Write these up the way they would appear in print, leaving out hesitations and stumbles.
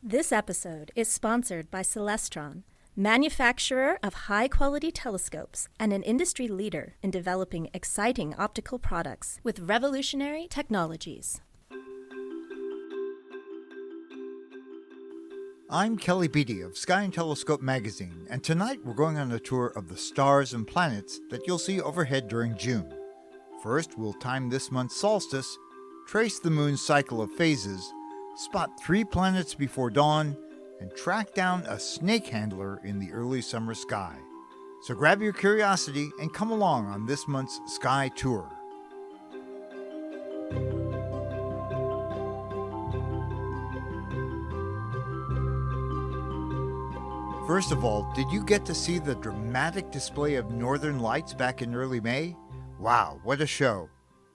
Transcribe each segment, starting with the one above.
This episode is sponsored by Celestron, manufacturer of high-quality telescopes and an industry leader in developing exciting optical products with revolutionary technologies. I'm Kelly Beatty of Sky and Telescope magazine, and tonight we're going on a tour of the stars and planets that you'll see overhead during June. First, we'll time this month's solstice, trace the moon's cycle of phases, spot 3 planets before dawn, and track down a snake handler in the early summer sky. So grab your curiosity and come along on this month's Sky Tour. First of all, did you get to see the dramatic display of northern lights back in early May? Wow, what a show!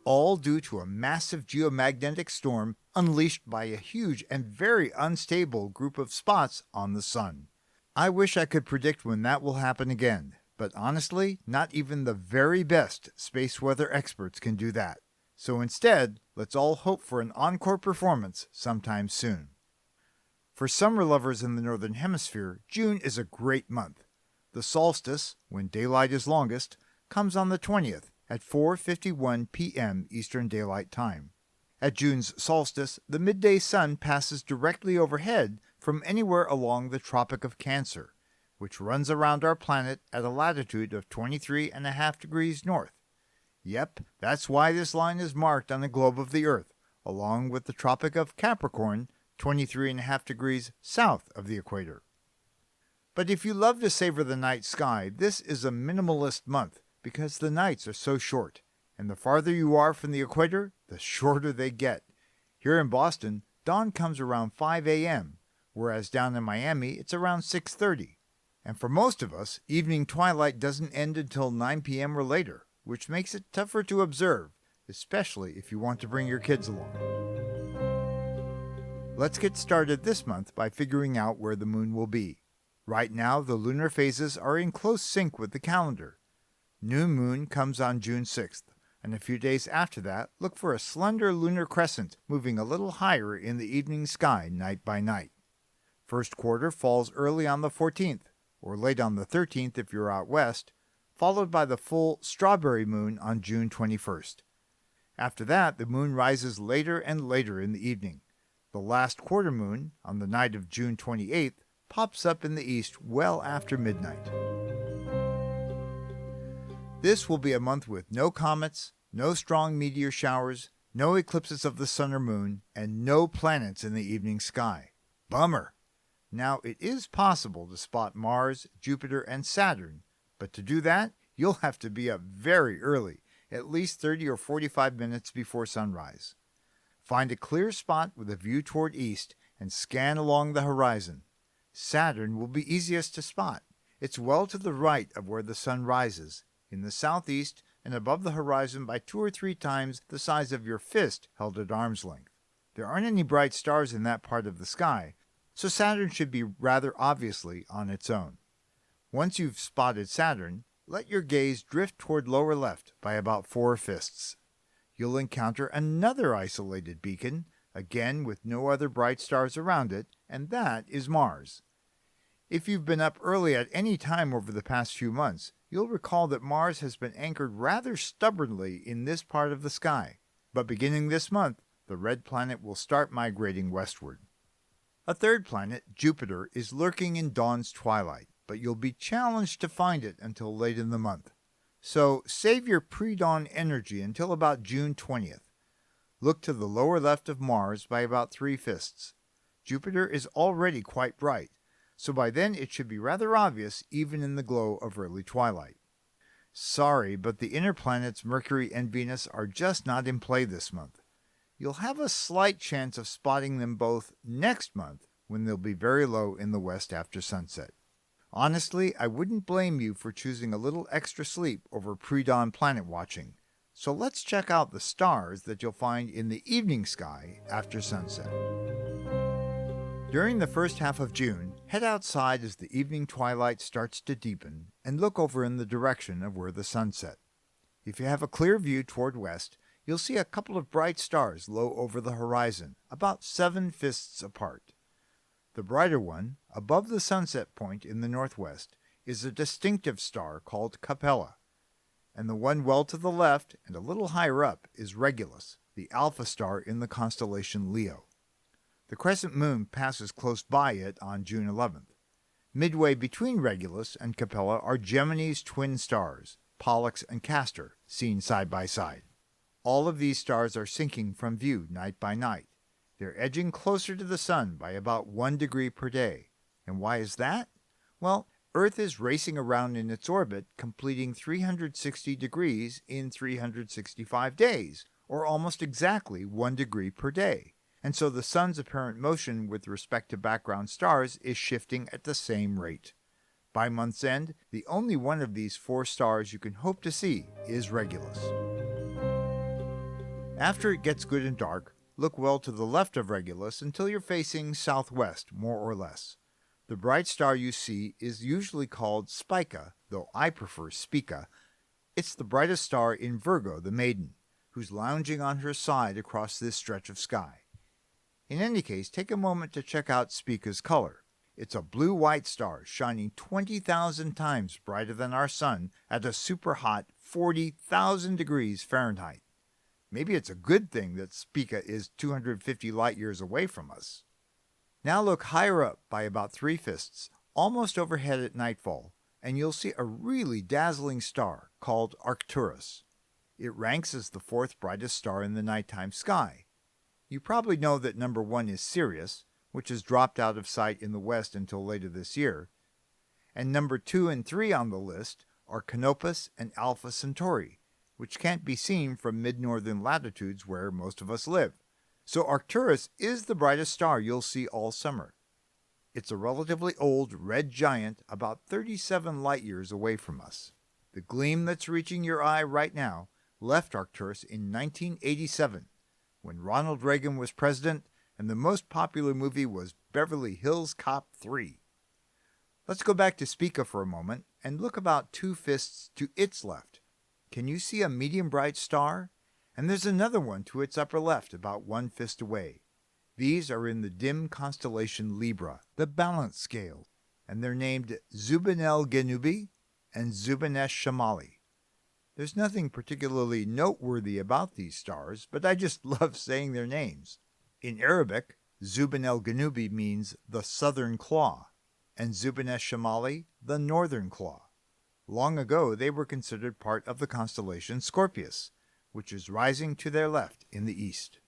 All due to a massive geomagnetic storm unleashed by a huge and very unstable group of spots on the sun. I wish I could predict when that will happen again, but honestly, not even the very best space weather experts can do that. So instead, let's all hope for an encore performance sometime soon. For summer lovers in the Northern Hemisphere, June is a great month. The solstice, when daylight is longest, comes on the 20th at 4:51 p.m. Eastern Daylight Time. At June's solstice, the midday sun passes directly overhead from anywhere along the Tropic of Cancer, which runs around our planet at a latitude of 23.5 degrees north. Yep, that's why this line is marked on the globe of the Earth, along with the Tropic of Capricorn, 23.5 degrees south of the equator. But if you love to savor the night sky, this is a minimalist month because the nights are so short, and the farther you are from the equator, the shorter they get. Here in Boston, dawn comes around 5 a.m., whereas down in Miami, it's around 6:30. And for most of us, evening twilight doesn't end until 9 p.m. or later, which makes it tougher to observe, especially if you want to bring your kids along. Let's get started this month by figuring out where the moon will be. Right now, the lunar phases are in close sync with the calendar. New moon comes on June 6th, and a few days after that, look for a slender lunar crescent moving a little higher in the evening sky night by night. First quarter falls early on the 14th, or late on the 13th if you're out west, followed by the full strawberry moon on June 21st. After that, the moon rises later and later in the evening. The last quarter moon, on the night of June 28th, pops up in the east well after midnight. This will be a month with no comets, no strong meteor showers, no eclipses of the sun or moon, and no planets in the evening sky. Bummer! Now, it is possible to spot Mars, Jupiter, and Saturn, but to do that, you'll have to be up very early, at least 30 or 45 minutes before sunrise. Find a clear spot with a view toward east and scan along the horizon. Saturn will be easiest to spot. It's well to the right of where the sun rises, in the southeast and above the horizon by 2 or 3 times the size of your fist held at arm's length. There aren't any bright stars in that part of the sky, so Saturn should be rather obviously on its own. Once you've spotted Saturn, let your gaze drift toward lower left by about 4 fists. You'll encounter another isolated beacon, again with no other bright stars around it, and that is Mars. If you've been up early at any time over the past few months, you'll recall that Mars has been anchored rather stubbornly in this part of the sky. But beginning this month, the red planet will start migrating westward. A third planet, Jupiter, is lurking in dawn's twilight, but you'll be challenged to find it until late in the month. So save your pre-dawn energy until about June 20th. Look to the lower left of Mars by about 3 fists. Jupiter is already quite bright, so by then it should be rather obvious even in the glow of early twilight. Sorry, but the inner planets Mercury and Venus are just not in play this month. You'll have a slight chance of spotting them both next month when they'll be very low in the west after sunset. Honestly, I wouldn't blame you for choosing a little extra sleep over pre-dawn planet watching. So let's check out the stars that you'll find in the evening sky after sunset. During the first half of June, head outside as the evening twilight starts to deepen and look over in the direction of where the sun set. If you have a clear view toward west, you'll see a couple of bright stars low over the horizon, about 7 fists apart. The brighter one, above the sunset point in the northwest, is a distinctive star called Capella, and the one well to the left and a little higher up is Regulus, the alpha star in the constellation Leo. The crescent moon passes close by it on June 11th. Midway between Regulus and Capella are Gemini's twin stars, Pollux and Castor, seen side by side. All of these stars are sinking from view night by night. They're edging closer to the sun by about 1 degree per day. And why is that? Well, Earth is racing around in its orbit, completing 360 degrees in 365 days, or almost exactly 1 degree per day. And so the sun's apparent motion with respect to background stars is shifting at the same rate. By month's end, the only one of these 4 stars you can hope to see is Regulus. After it gets good and dark, look well to the left of Regulus until you're facing southwest, more or less. The bright star you see is usually called Spica, though I prefer Spica. It's the brightest star in Virgo, the maiden, who's lounging on her side across this stretch of sky. In any case, take a moment to check out Spica's color. It's a blue-white star shining 20,000 times brighter than our sun at a super hot 40,000 degrees Fahrenheit. Maybe it's a good thing that Spica is 250 light-years away from us. Now look higher up by about 3 fists, almost overhead at nightfall, and you'll see a really dazzling star called Arcturus. It ranks as the 4th brightest star in the nighttime sky. You probably know that number 1 is Sirius, which has dropped out of sight in the west until later this year, and number 2 and 3 on the list are Canopus and Alpha Centauri, which can't be seen from mid-northern latitudes where most of us live. So Arcturus is the brightest star you'll see all summer. It's a relatively old red giant about 37 light-years away from us. The gleam that's reaching your eye right now left Arcturus in 1987, when Ronald Reagan was president and the most popular movie was Beverly Hills Cop 3. Let's go back to Spica for a moment and look about 2 fists to its left. Can you see a medium bright star? And there's another one to its upper left about 1 fist away. These are in the dim constellation Libra, the balance scale, and they're named Zubin-el-Genubi and Zubin-esh-Shamali. There's nothing particularly noteworthy about these stars, but I just love saying their names. In Arabic, Zubin-el-Genubi means the southern claw, and Zubin-esh-Shamali, the northern claw. Long ago, they were considered part of the constellation Scorpius, which is rising to their left in the east.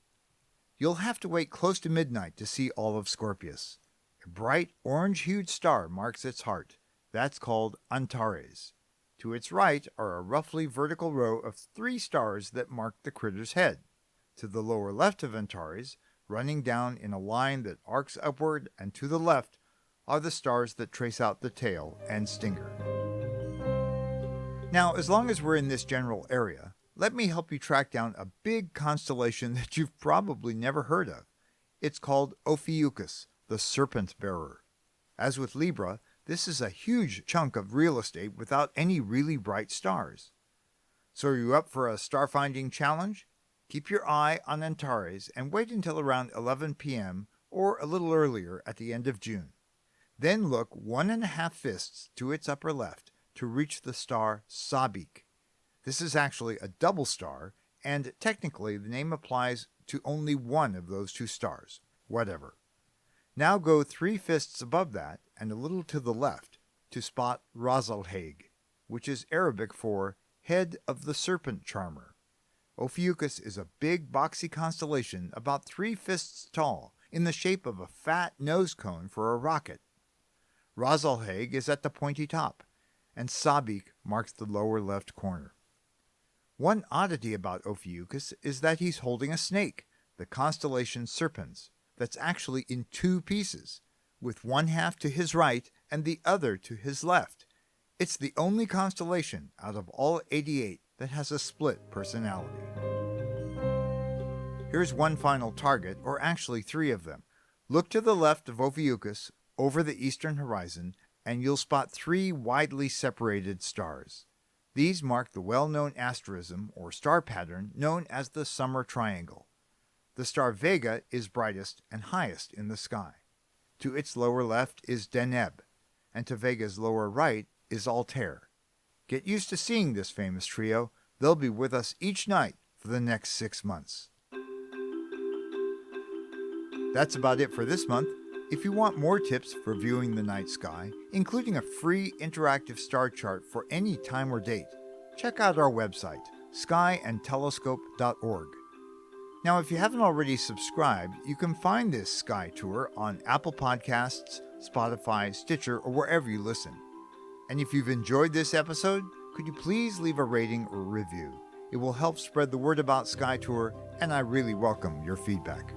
You'll have to wait close to midnight to see all of Scorpius. A bright orange-hued star marks its heart. That's called Antares. To its right are a roughly vertical row of 3 stars that mark the critter's head. To the lower left of Antares, running down in a line that arcs upward and to the left, are the stars that trace out the tail and stinger. Now, as long as we're in this general area, let me help you track down a big constellation that you've probably never heard of. It's called Ophiuchus, the Serpent Bearer. As with Libra, this is a huge chunk of real estate without any really bright stars. So are you up for a star-finding challenge? Keep your eye on Antares and wait until around 11 p.m. or a little earlier at the end of June. Then look 1.5 fists to its upper left to reach the star Sabik. This is actually a double star, and technically the name applies to only one of those 2 stars. Whatever. Now go 3 fists above that and a little to the left to spot Ras el-Haig, which is Arabic for head of the serpent charmer. Ophiuchus is a big boxy constellation about 3 fists tall in the shape of a fat nose cone for a rocket. Ras el-Haig is at the pointy top, and Sabik marks the lower left corner. One oddity about Ophiuchus is that he's holding a snake, the constellation Serpens, that's actually in 2 pieces, with one half to his right and the other to his left. It's the only constellation out of all 88 that has a split personality. Here's one final target, or actually 3 of them. Look to the left of Ophiuchus over the eastern horizon, and you'll spot 3 widely separated stars. These mark the well-known asterism or star pattern known as the Summer Triangle. The star Vega is brightest and highest in the sky. To its lower left is Deneb, and to Vega's lower right is Altair. Get used to seeing this famous trio. They'll be with us each night for the next 6 months. That's about it for this month. If you want more tips for viewing the night sky, including a free interactive star chart for any time or date, check out our website, skyandtelescope.org. Now, if you haven't already subscribed, you can find this sky tour on Apple Podcasts, Spotify, Stitcher, or wherever you listen. And if you've enjoyed this episode, could you please leave a rating or review? It will help spread the word about Sky Tour, and I really welcome your feedback.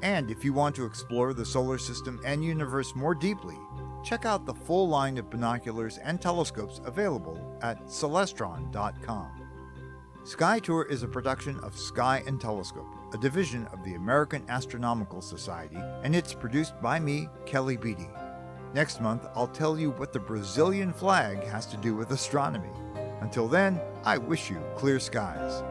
And if you want to explore the solar system and universe more deeply, check out the full line of binoculars and telescopes available at Celestron.com. Sky Tour is a production of Sky and Telescope, a division of the American Astronomical Society, and it's produced by me, Kelly Beatty. Next month, I'll tell you what the Brazilian flag has to do with astronomy. Until then, I wish you clear skies.